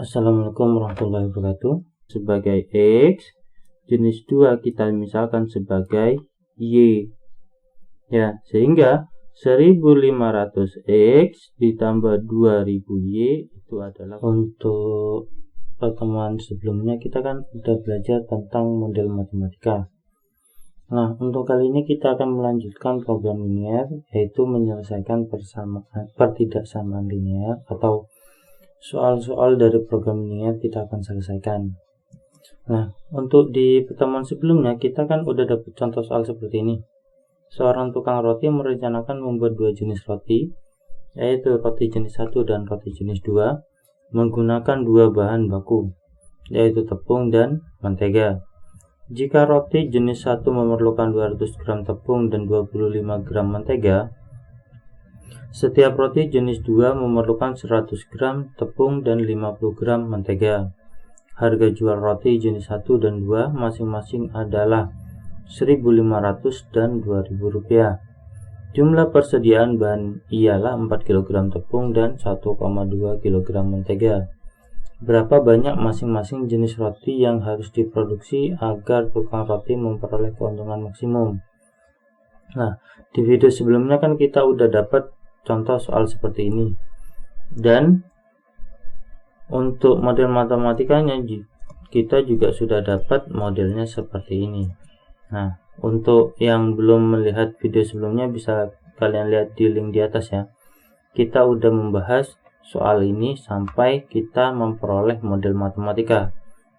Assalamualaikum warahmatullahi wabarakatuh. Sebagai X, jenis 2 kita misalkan sebagai Y. Ya, sehingga 1500X ditambah 2000Y itu adalah. Untuk pertemuan sebelumnya kita kan udah belajar tentang model matematika. Nah, untuk kali ini kita akan melanjutkan program linear, yaitu menyelesaikan pertidaksamaan linear atau soal-soal dari program linear kita akan selesaikan. Nah, untuk di pertemuan sebelumnya kita kan udah dapat contoh soal seperti ini. Seorang tukang roti merencanakan membuat 2 jenis roti, yaitu roti jenis 1 dan roti jenis 2, menggunakan 2 bahan baku, yaitu tepung dan mentega. Jika roti jenis 1 memerlukan 200 gram tepung dan 25 gram mentega, setiap roti jenis 2 memerlukan 100 gram tepung dan 50 gram mentega. Harga jual roti jenis 1 dan 2 masing-masing adalah 1.500 dan 2.000 rupiah. Jumlah persediaan bahan ialah 4 kg tepung dan 1,2 kg mentega. Berapa banyak masing-masing jenis roti yang harus diproduksi agar tukang roti memperoleh keuntungan maksimum? Nah, di video sebelumnya kan kita udah dapat contoh soal seperti ini, dan untuk model matematikanya kita juga sudah dapat modelnya seperti ini. Nah, untuk yang belum melihat video sebelumnya bisa kalian lihat di link di atas ya. Kita udah membahas soal ini sampai kita memperoleh model matematika,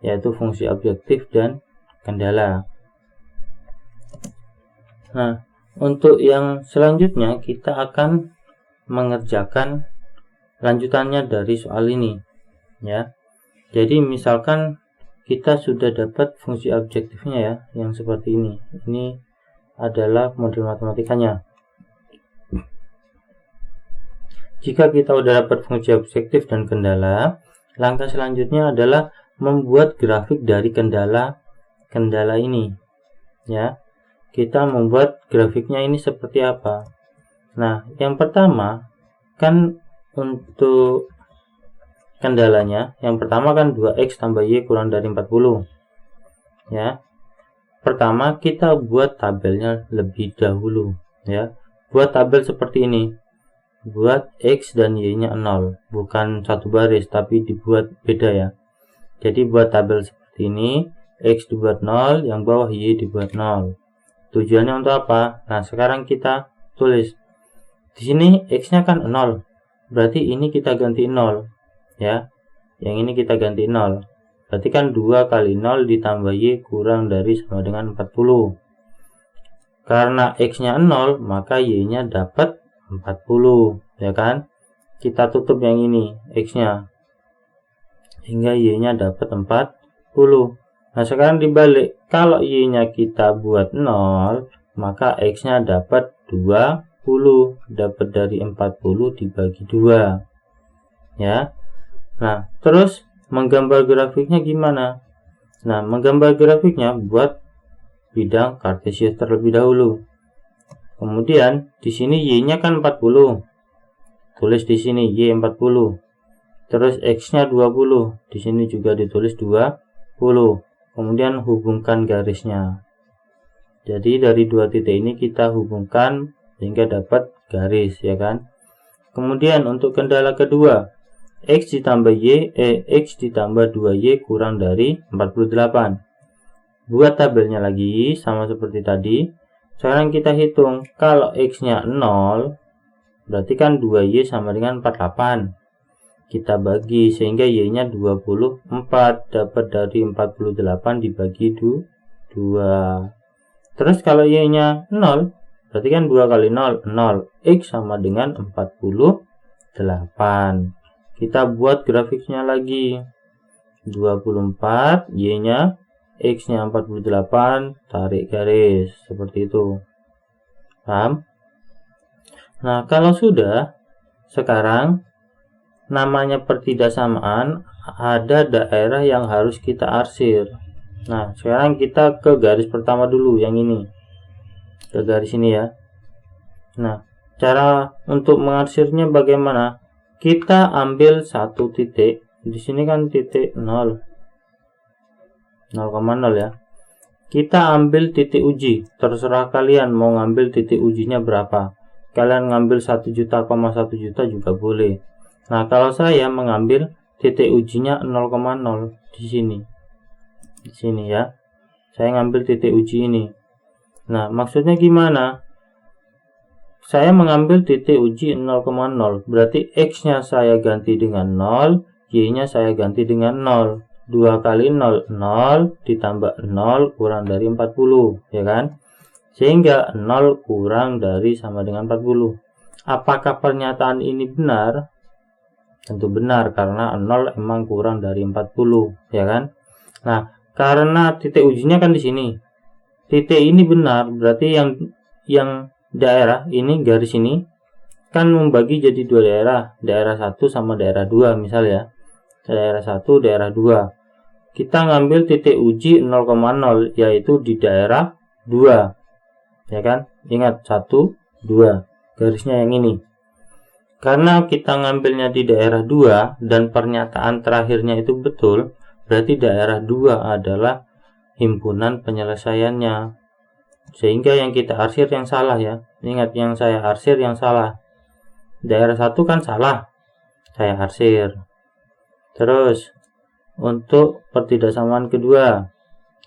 yaitu fungsi objektif dan kendala. Nah, untuk yang selanjutnya kita akan mengerjakan lanjutannya dari soal ini ya. Jadi misalkan kita sudah dapat fungsi objektifnya ya, yang seperti ini. Ini adalah model matematikanya. Jika kita sudah dapat fungsi objektif dan kendala, langkah selanjutnya adalah membuat grafik dari kendala ini ya. Kita membuat grafiknya ini seperti apa? Nah, yang pertama kan untuk kendalanya, yang pertama kan 2x tambah y kurang dari 40 ya. Pertama kita buat tabelnya lebih dahulu ya. Buat tabel seperti ini. Buat x dan y nya 0, bukan satu baris tapi dibuat beda ya. Jadi buat tabel seperti ini, x dibuat 0, yang bawah y dibuat 0. Tujuannya untuk apa? Nah, sekarang kita tulis di sini x-nya kan 0, berarti ini kita ganti 0 ya. Yang ini kita ganti 0, berarti kan 2 kali 0 ditambah y kurang dari sama dengan 40. Karena x-nya 0, maka y-nya dapat 40 ya kan. Kita tutup yang ini x-nya hingga y-nya dapat 40. Nah, sekarang dibalik, kalau y-nya kita buat 0, maka x-nya dapat 20, dapat dari 40 dibagi 2 ya. Nah, terus menggambar grafiknya gimana? Nah, menggambar grafiknya buat bidang kartesius terlebih dahulu. Kemudian di sini y-nya kan 40. Tulis di sini y 40. Terus x-nya 20. Di sini juga ditulis 20. Kemudian hubungkan garisnya. Jadi dari dua titik ini kita hubungkan sehingga dapat garis ya kan. Kemudian untuk kendala kedua, x ditambah 2y kurang dari 48. Buat tabelnya lagi sama seperti tadi. Sekarang kita hitung, kalau x-nya 0, berarti kan 2y sama dengan 48. Kita bagi sehingga y-nya 24, dapat dari 48 dibagi 2. Terus kalau y-nya 0, berarti kan 2 kali 0, 0. X sama dengan 48. Kita buat grafiknya lagi. 24, y-nya, x-nya 48, tarik garis. Seperti itu. Paham? Nah, kalau sudah, sekarang namanya pertidaksamaan, ada daerah yang harus kita arsir. Nah, sekarang kita ke garis pertama dulu, yang ini. Ke garis ini ya. Nah, cara untuk mengarsirnya bagaimana? Kita ambil satu titik Di sini kan titik 0, 0,0 ya. Kita ambil titik uji, terserah kalian mau ngambil titik ujinya berapa. Kalian ngambil 1 juta, 1 juta juga boleh. Nah, kalau saya mengambil titik ujinya 0,0 di sini. Di sini ya. Saya ngambil titik uji ini. Nah, maksudnya gimana? Saya mengambil titik uji 0,0. Berarti X-nya saya ganti dengan 0, Y-nya saya ganti dengan 0. 2 kali 0, 0 ditambah 0 kurang dari 40, ya kan? Sehingga 0 kurang dari sama dengan 40. Apakah pernyataan ini benar? Tentu benar, karena 0 emang kurang dari 40, ya kan? Nah, karena titik ujinya kan di sini. Titik ini benar, berarti yang daerah ini, garis ini kan membagi jadi dua daerah. Daerah 1 sama daerah 2 misal ya. Daerah 1, daerah 2. Kita ngambil titik uji 0,0 yaitu di daerah 2. Ya kan? Ingat 1, 2. Garisnya yang ini. Karena kita ngambilnya di daerah 2 dan pernyataan terakhirnya itu betul, berarti daerah 2 adalah himpunan penyelesaiannya. Sehingga yang kita arsir yang salah ya. Ingat, yang saya arsir yang salah. Daerah 1 kan salah, saya arsir. Terus untuk pertidaksamaan kedua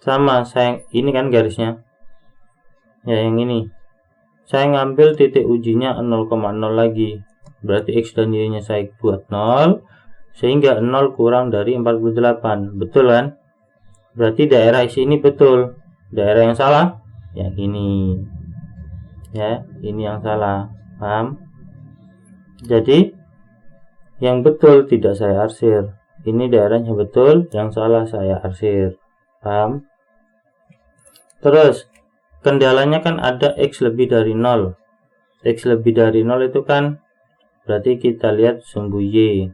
sama, saya ini kan garisnya ya, yang ini saya ngambil titik ujinya 0,0 lagi. Berarti X dan Y nya saya buat 0, sehingga 0 kurang dari 48. Betul kan? Berarti daerah sini betul. Daerah yang salah yang ini ya, ini yang salah. Paham? Jadi yang betul tidak saya arsir. Ini daerahnya betul, yang salah saya arsir. Paham? Terus kendalanya kan ada X lebih dari 0. X lebih dari 0 itu kan berarti kita lihat sumbu Y.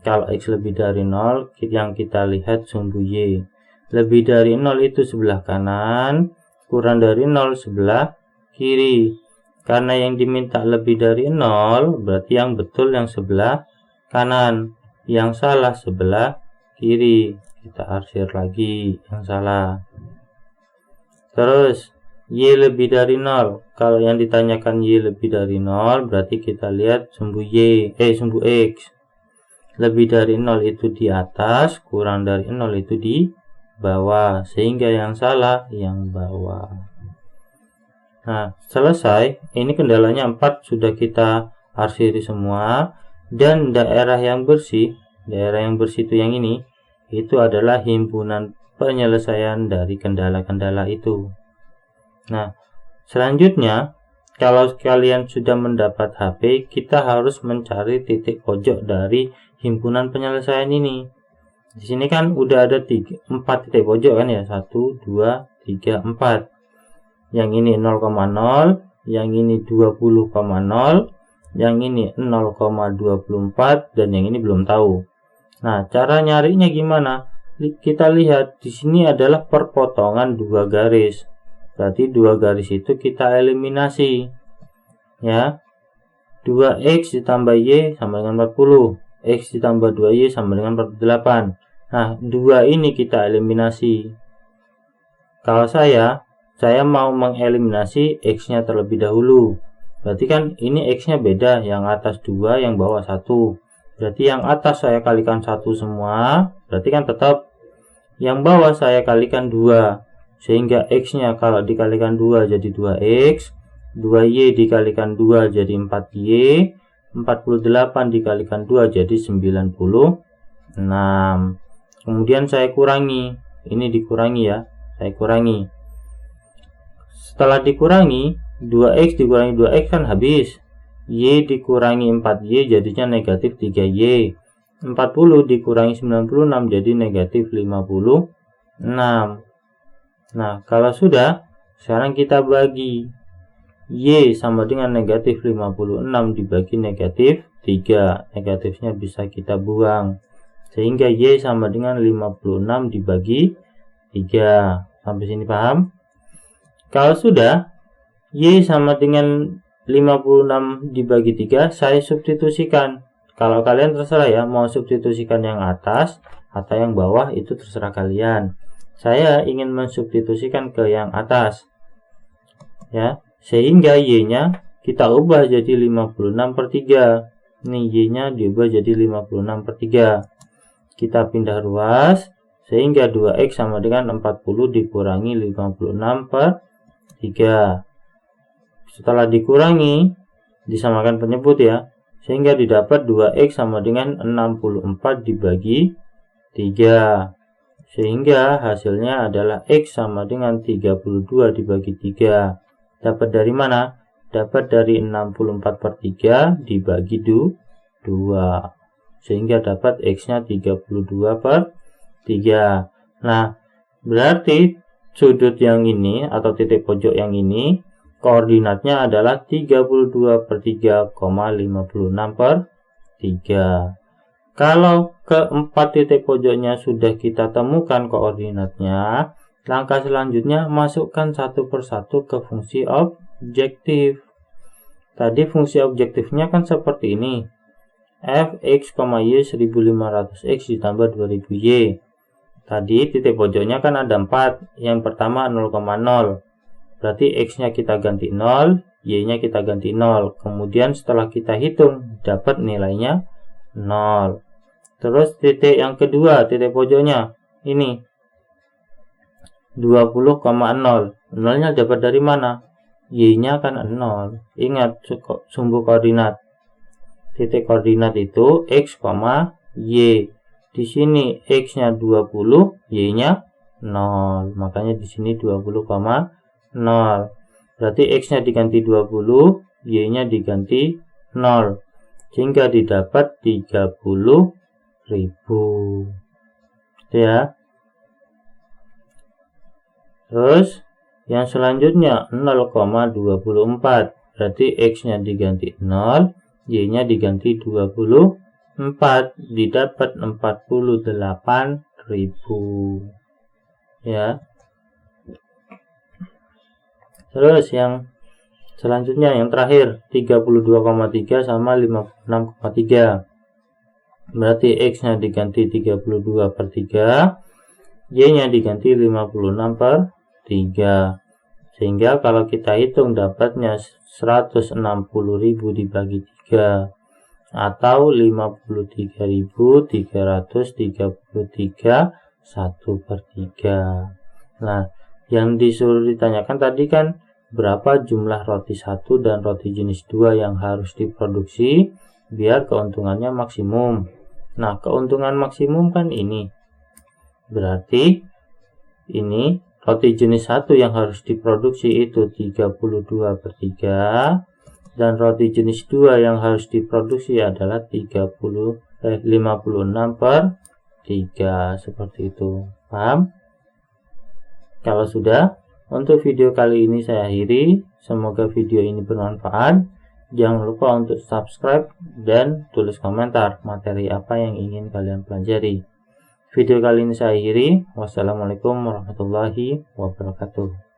Kalau X lebih dari 0, yang kita lihat sumbu Y. Lebih dari 0 itu sebelah kanan, kurang dari 0 sebelah kiri. Karena yang diminta lebih dari 0, berarti yang betul yang sebelah kanan, yang salah sebelah kiri. Kita arsir lagi yang salah. Terus Y lebih dari 0. Kalau yang ditanyakan Y lebih dari 0, berarti kita lihat sumbu sumbu X. Lebih dari 0 itu di atas, kurang dari 0 itu di bawah. Sehingga yang salah yang bawah. Nah, selesai. Ini kendalanya 4 sudah kita arsiri semua. Dan daerah yang bersih itu yang ini, itu adalah himpunan penyelesaian dari kendala-kendala itu. Nah, selanjutnya kalau kalian sudah mendapat HP, kita harus mencari titik pojok dari himpunan penyelesaian ini. Di sini kan udah ada 4 titik pojok kan ya, 1, 2, 3, 4. Yang ini 0,0, yang ini 20,0, yang ini 0,24, dan yang ini belum tahu. Nah, cara nyarinya gimana? Kita lihat di sini adalah perpotongan dua garis. Berarti dua garis itu kita eliminasi ya. 2X ditambah Y sama dengan 40, X ditambah 2Y sama dengan 48. Nah, 2 ini kita eliminasi. Kalau saya mau mengeliminasi X nya terlebih dahulu. Berarti kan ini X nya beda, yang atas 2, yang bawah 1. Berarti yang atas saya kalikan 1 semua, berarti kan tetap. Yang bawah saya kalikan 2. Sehingga X nya kalau dikalikan 2 jadi 2X, 2Y dikalikan 2 jadi 4Y, 48 dikalikan 2 jadi 96. Kemudian saya kurangi, ini dikurangi ya, saya kurangi. Setelah dikurangi, 2X dikurangi 2X kan habis. Y dikurangi 4Y jadinya negatif 3Y. 40 dikurangi 96 jadi negatif 56. Nah, kalau sudah, sekarang kita bagi. Y sama dengan negatif 56 dibagi negatif 3. Negatifnya bisa kita buang. Sehingga Y sama dengan 56 dibagi 3. Sampai sini paham? Kalau sudah, Y sama dengan 56 dibagi 3, saya substitusikan. Kalau kalian terserah ya, mau substitusikan yang atas atau yang bawah, itu terserah kalian. Saya ingin mensubstitusikan ke yang atas ya, sehingga Y-nya kita ubah jadi 56/3. Ini Y-nya diubah jadi 56/3. Kita pindah ruas sehingga 2X sama dengan 40 dikurangi 56/3. Setelah dikurangi, disamakan penyebut ya, sehingga didapat 2X sama dengan 64 dibagi 3. Sehingga hasilnya adalah X sama dengan 32 dibagi 3. Dapat dari mana? Dapat dari 64/3 dibagi 2. Sehingga dapat X-nya 32/3. Nah, berarti sudut yang ini atau titik pojok yang ini koordinatnya adalah 32/3,56/3. Kalau keempat titik pojoknya sudah kita temukan koordinatnya, langkah selanjutnya masukkan satu persatu ke fungsi objektif. Tadi fungsi objektifnya kan seperti ini. Fx, Y 1500x ditambah 2000y. Tadi titik pojoknya kan ada 4. Yang pertama 0,0. Berarti x-nya kita ganti 0, y-nya kita ganti 0. Kemudian setelah kita hitung dapat nilainya 0. Terus titik yang kedua, titik pojoknya ini 20,0. 0-nya dapat dari mana? Y-nya kan 0. Ingat sumbu koordinat. Titik koordinat itu X, Y. Di sini X-nya 20, Y-nya 0. Makanya di sini 20,0. Berarti X-nya diganti 20, Y-nya diganti 0. Sehingga didapat 30.000. Ya. Terus yang selanjutnya 0,24. Berarti X-nya diganti 0, Y-nya diganti 24. Didapat 48.000. Ya. Terus yang selanjutnya yang terakhir 32,3 sama 56,3. Berarti X-nya diganti 32/3, Y-nya diganti 56/3. Sehingga kalau kita hitung dapatnya 160.000 dibagi 3 atau 53.333 1/3. Nah, yang disuruh ditanyakan tadi kan berapa jumlah roti 1 dan roti jenis 2 yang harus diproduksi biar keuntungannya maksimum. Nah, keuntungan maksimum kan ini. Berarti ini roti jenis 1 yang harus diproduksi itu 32/3 dan roti jenis 2 yang harus diproduksi adalah 56/3. Seperti itu. Paham? Kalau sudah, untuk video kali ini saya akhiri. Semoga video ini bermanfaat. Jangan lupa untuk subscribe dan tulis komentar materi apa yang ingin kalian pelajari. Video kali ini saya akhiri. Wassalamualaikum warahmatullahi wabarakatuh.